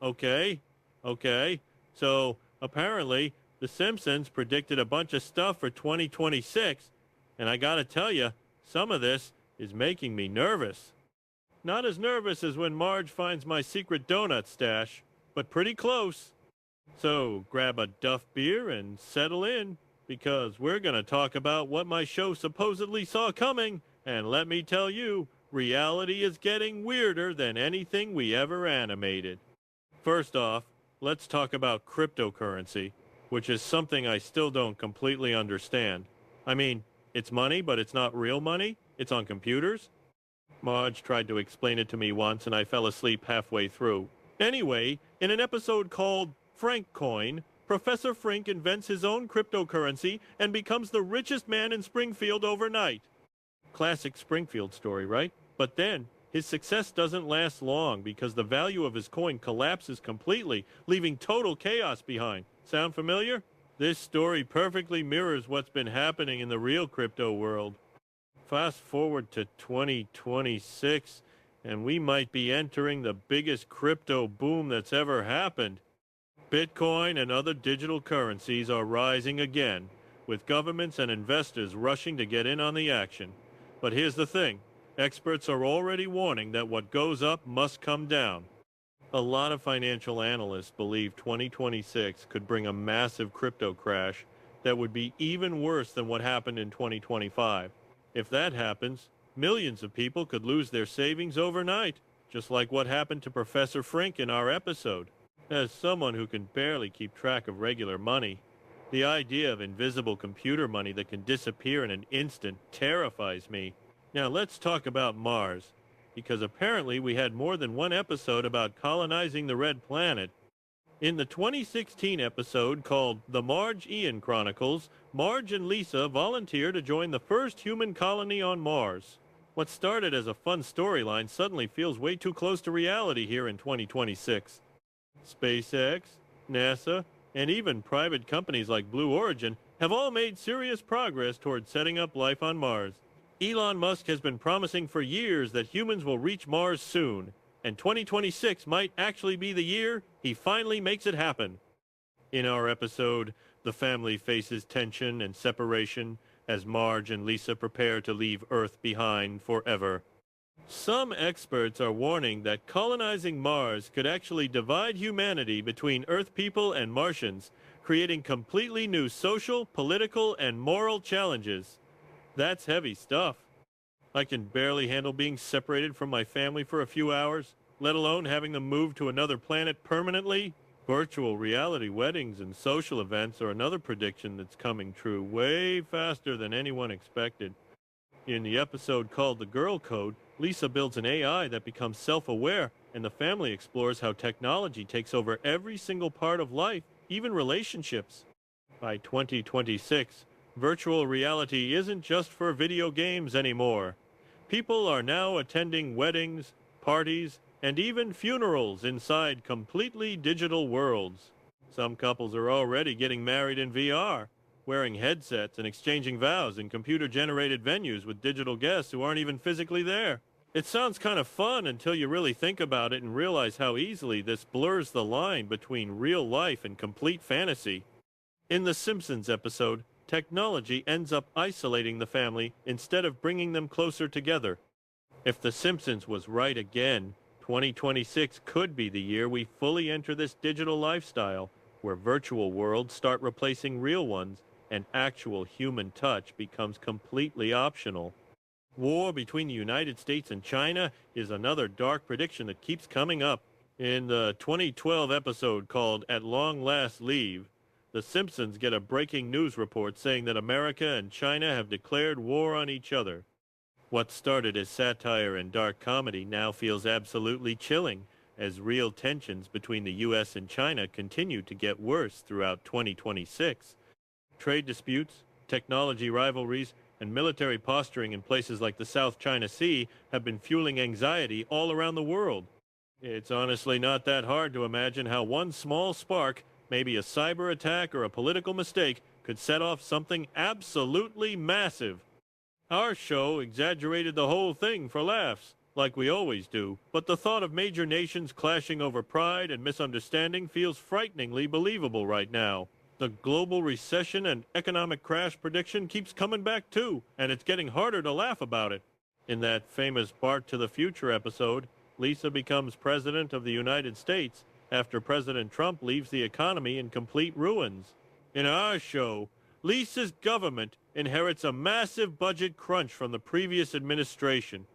Okay, okay. So apparently, The Simpsons predicted a bunch of stuff for 2026, and I gotta tell you, some of this is making me nervous. Not as nervous as when Marge finds my secret donut stash, but pretty close. So grab a Duff beer and settle in, because we're gonna talk about what my show supposedly saw coming, and let me tell you, reality is getting weirder than anything we ever animated. First off, let's talk about cryptocurrency, which is something I still don't completely understand. I mean, it's money, but it's not real money. It's on computers. Marge tried to explain it to me once, and I fell asleep halfway through. Anyway, in an episode called Frank Coin, Professor Frink invents his own cryptocurrency and becomes the richest man in Springfield overnight. Classic Springfield story, right? But then, his success doesn't last long because the value of his coin collapses completely, leaving total chaos behind. Sound familiar? This story perfectly mirrors what's been happening in the real crypto world. Fast forward to 2026, and we might be entering the biggest crypto boom that's ever happened. Bitcoin and other digital currencies are rising again, with governments and investors rushing to get in on the action. But here's the thing. Experts are already warning that what goes up must come down. A lot of financial analysts believe 2026 could bring a massive crypto crash that would be even worse than what happened in 2025. If that happens, millions of people could lose their savings overnight, just like what happened to Professor Frink in our episode. As someone who can barely keep track of regular money, the idea of invisible computer money that can disappear in an instant terrifies me. Now let's talk about Mars, because apparently we had more than one episode about colonizing the Red Planet. In the 2016 episode called The Marge Ian Chronicles, Marge and Lisa volunteer to join the first human colony on Mars. What started as a fun storyline suddenly feels way too close to reality here in 2026. SpaceX, NASA, and even private companies like Blue Origin have all made serious progress toward setting up life on Mars. Elon Musk has been promising for years that humans will reach Mars soon, and 2026 might actually be the year he finally makes it happen. In our episode, the family faces tension and separation as Marge and Lisa prepare to leave Earth behind forever. Some experts are warning that colonizing Mars could actually divide humanity between Earth people and Martians, creating completely new social, political, and moral challenges. That's heavy stuff. I can barely handle being separated from my family for a few hours, let alone having them move to another planet permanently. Virtual reality weddings and social events are another prediction that's coming true way faster than anyone expected. In the episode called The Girl Code, Lisa builds an AI that becomes self-aware, and the family explores how technology takes over every single part of life, even relationships. By 2026, virtual reality isn't just for video games anymore. People are now attending weddings, parties, and even funerals inside completely digital worlds. Some couples are already getting married in VR, wearing headsets and exchanging vows in computer-generated venues with digital guests who aren't even physically there. It sounds kind of fun until you really think about it and realize how easily this blurs the line between real life and complete fantasy. In the Simpsons episode, technology ends up isolating the family instead of bringing them closer together. If The Simpsons was right again, 2026 could be the year we fully enter this digital lifestyle, where virtual worlds start replacing real ones and actual human touch becomes completely optional. War between the United States and China is another dark prediction that keeps coming up. In the 2012 episode called At Long Last Leave, The Simpsons get a breaking news report saying that America and China have declared war on each other. What started as satire and dark comedy now feels absolutely chilling, as real tensions between the U.S. and China continue to get worse throughout 2026. Trade disputes, technology rivalries, and military posturing in places like the South China Sea have been fueling anxiety all around the world. It's honestly not that hard to imagine how one small spark, maybe a cyber attack or a political mistake, could set off something absolutely massive. Our show exaggerated the whole thing for laughs, like we always do, but the thought of major nations clashing over pride and misunderstanding feels frighteningly believable right now. The global recession and economic crash prediction keeps coming back too, and it's getting harder to laugh about it. In that famous Bart to the Future episode, Lisa becomes president of the United States after President Trump leaves the economy in complete ruins. In our show, Lisa's government inherits a massive budget crunch from the previous administration.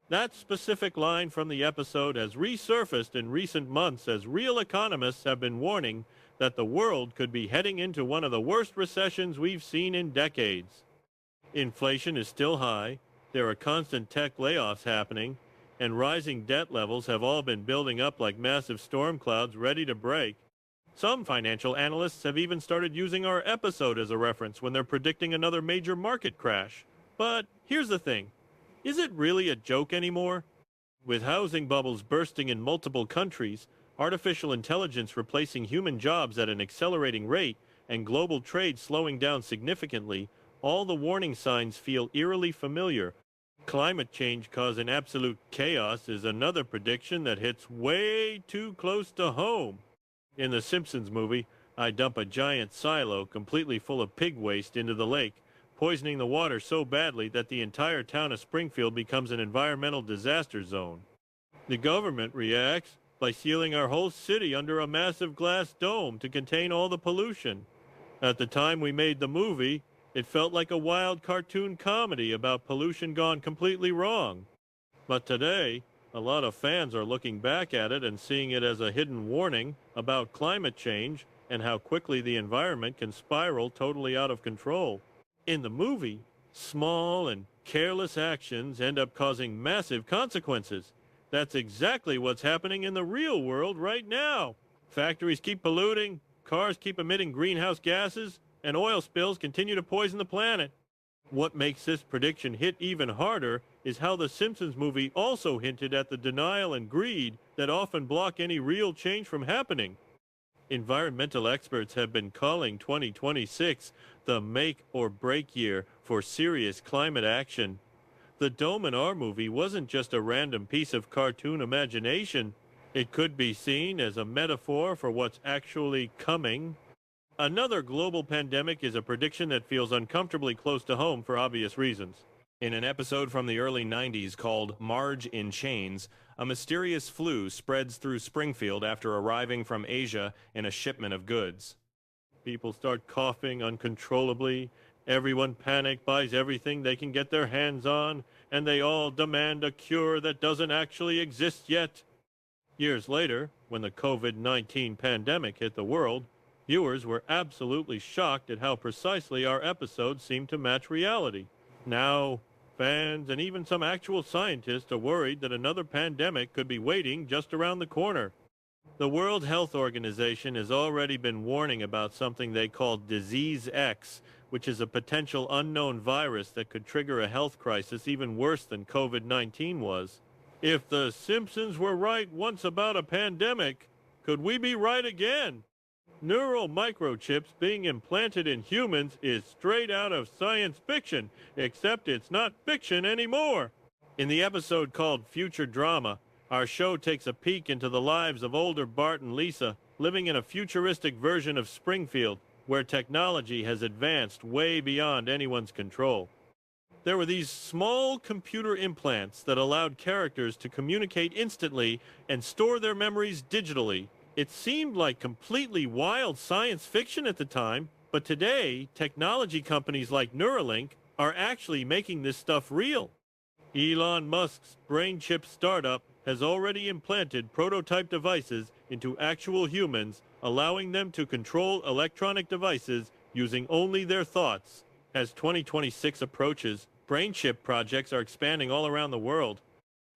That specific line from the episode has resurfaced in recent months as real economists have been warning that the world could be heading into one of the worst recessions we've seen in decades. Inflation is still high, there are constant tech layoffs happening, and rising debt levels have all been building up like massive storm clouds ready to break. Some financial analysts have even started using our episode as a reference when they're predicting another major market crash. But here's the thing. Is it really a joke anymore? With housing bubbles bursting in multiple countries, artificial intelligence replacing human jobs at an accelerating rate, and global trade slowing down significantly, all the warning signs feel eerily familiar. Climate change causing absolute chaos is another prediction that hits way too close to home. In the Simpsons movie, I dump a giant silo completely full of pig waste into the lake, poisoning the water so badly that the entire town of Springfield becomes an environmental disaster zone. The government reacts by sealing our whole city under a massive glass dome to contain all the pollution. At the time we made the movie, it felt like a wild cartoon comedy about pollution gone completely wrong. But today, a lot of fans are looking back at it and seeing it as a hidden warning about climate change and how quickly the environment can spiral totally out of control. In the movie, small and careless actions end up causing massive consequences. That's exactly what's happening in the real world right now. Factories keep polluting, cars keep emitting greenhouse gases, and oil spills continue to poison the planet. What makes this prediction hit even harder is how the Simpsons movie also hinted at the denial and greed that often block any real change from happening. Environmental experts have been calling 2026 the make or break year for serious climate action. The dome in our movie wasn't just a random piece of cartoon imagination. It could be seen as a metaphor for what's actually coming. Another global pandemic is a prediction that feels uncomfortably close to home for obvious reasons. In an episode from the early 90s called Marge in Chains, a mysterious flu spreads through Springfield after arriving from Asia in a shipment of goods. People start coughing uncontrollably, everyone panic buys everything they can get their hands on, and they all demand a cure that doesn't actually exist yet. Years later, when the COVID-19 pandemic hit the world, viewers were absolutely shocked at how precisely our episodes seemed to match reality. Now, fans and even some actual scientists are worried that another pandemic could be waiting just around the corner. The World Health Organization has already been warning about something they call Disease X, which is a potential unknown virus that could trigger a health crisis even worse than COVID-19 was. If the Simpsons were right once about a pandemic, could we be right again? Neural microchips being implanted in humans is straight out of science fiction, except it's not fiction anymore. In the episode called Future Drama, our show takes a peek into the lives of older Bart and Lisa living in a futuristic version of Springfield, where technology has advanced way beyond anyone's control. There were these small computer implants that allowed characters to communicate instantly and store their memories digitally. It seemed like completely wild science fiction at the time, but today, technology companies like Neuralink are actually making this stuff real. Elon Musk's brain chip startup has already implanted prototype devices into actual humans, allowing them to control electronic devices using only their thoughts. As 2026 approaches, brain chip projects are expanding all around the world.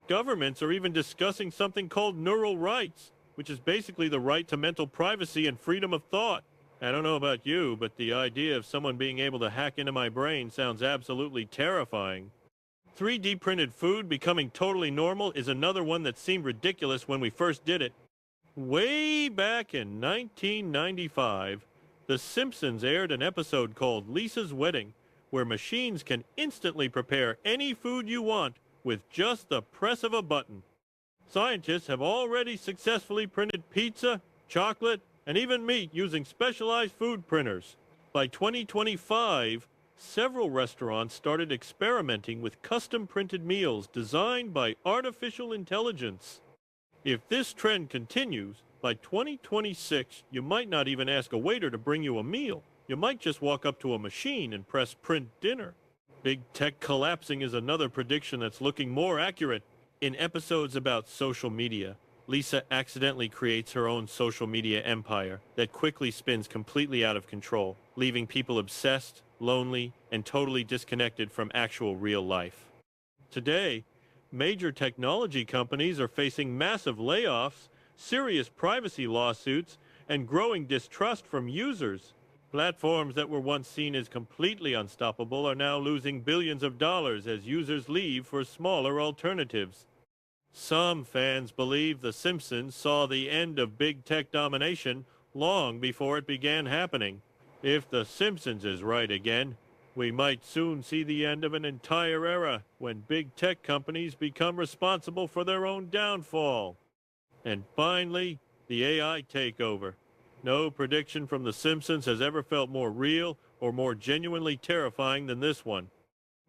Governments are even discussing something called neural rights, which is basically the right to mental privacy and freedom of thought. I don't know about you, but the idea of someone being able to hack into my brain sounds absolutely terrifying. 3D printed food becoming totally normal is another one that seemed ridiculous when we first did it. Way back in 1995, The Simpsons aired an episode called Lisa's Wedding, where machines can instantly prepare any food you want with just the press of a button. Scientists have already successfully printed pizza, chocolate, and even meat using specialized food printers. By 2025, several restaurants started experimenting with custom printed meals designed by artificial intelligence. If this trend continues, by 2026, you might not even ask a waiter to bring you a meal. You might just walk up to a machine and press print dinner. Big tech collapsing is another prediction that's looking more accurate. In episodes about social media, Lisa accidentally creates her own social media empire that quickly spins completely out of control, leaving people obsessed, lonely, and totally disconnected from actual real life. Today, major technology companies are facing massive layoffs, serious privacy lawsuits, and growing distrust from users. Platforms that were once seen as completely unstoppable are now losing billions of dollars as users leave for smaller alternatives. Some fans believe The Simpsons saw the end of big tech domination long before it began happening. If The Simpsons is right again, we might soon see the end of an entire era when big tech companies become responsible for their own downfall. And finally, the AI takeover. No prediction from The Simpsons has ever felt more real or more genuinely terrifying than this one.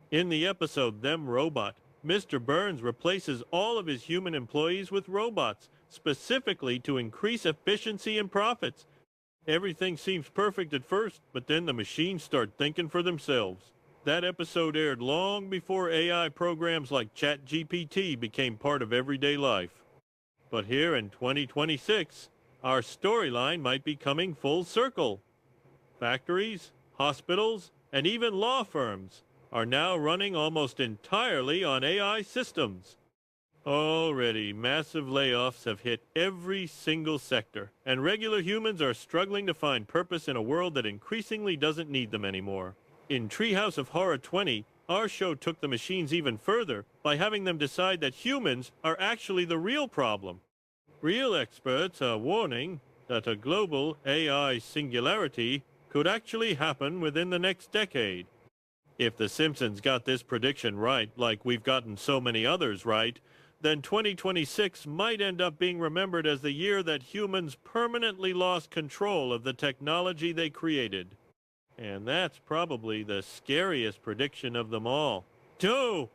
In the episode Them Robot, Mr. Burns replaces all of his human employees with robots, specifically to increase efficiency and profits. Everything seems perfect at first, but then the machines start thinking for themselves. That episode aired long before AI programs like ChatGPT became part of everyday life. But here in 2026, our storyline might be coming full circle. Factories, hospitals, and even law firms are now running almost entirely on AI systems. Already, massive layoffs have hit every single sector, and regular humans are struggling to find purpose in a world that increasingly doesn't need them anymore. In Treehouse of Horror 20, our show took the machines even further by having them decide that humans are actually the real problem. Real experts are warning that a global AI singularity could actually happen within the next decade. If The Simpsons got this prediction right, like we've gotten so many others right, then 2026 might end up being remembered as the year that humans permanently lost control of the technology they created. And that's probably the scariest prediction of them all. 2.